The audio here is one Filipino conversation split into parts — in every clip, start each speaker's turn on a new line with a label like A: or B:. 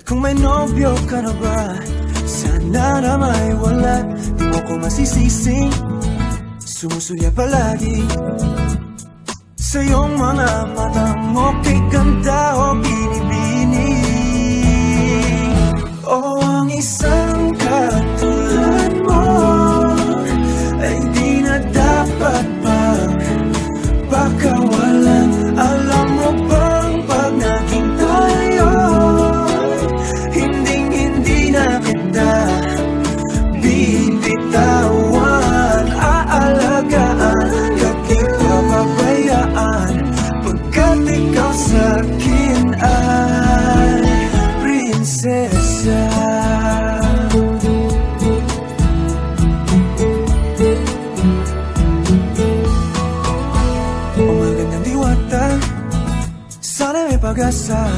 A: Kung may nobyo ka na ba, sana na may wala. Di mo ko masisising sumusulya palagi sa iyong mga matang okay ganda o binibini. O ang isang katulad mo ay di na dapat pang pakawalan. Alam mo bang pag naging tayo, hindi na kita bibitawan. Aalagaan, di pa pabayaan, pagkat ikaw sa'kin ay prinsesa. O magandang diwata, sana may pag-asa.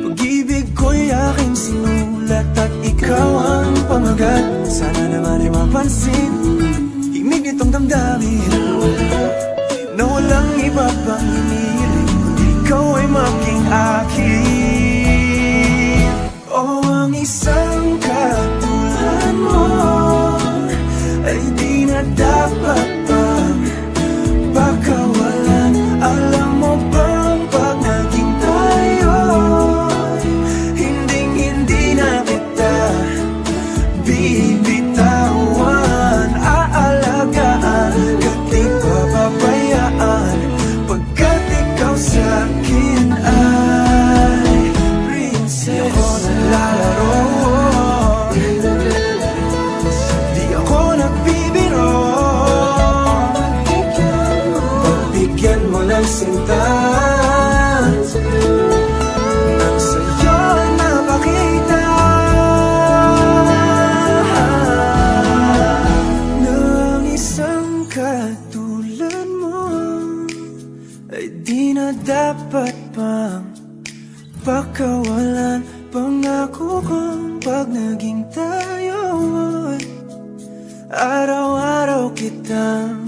A: Pag-ibig ko'y aking sinulat at ikaw ang pamagat. Sana naman ay mapansin himig nitong damdamin na walang iba pang hinihiling kundi ikaw ay maging akin. O ang isang katulad mo ay di na dapat pang pakawalan. Alam mo bang pag naging tayo, hindi na kita bibitawan. Aalagaan, di pa pabayaan, pagkat ikaw sa'kin ay prinsesa. Di ako naglalaro, di ako nagbibiro. Pagbigyan mo ng sinta, nang sa'yo napakita ng isang katulad mo ay di na dapat pang pakawalan. Pangako kong pag naging tayo, araw-araw kitang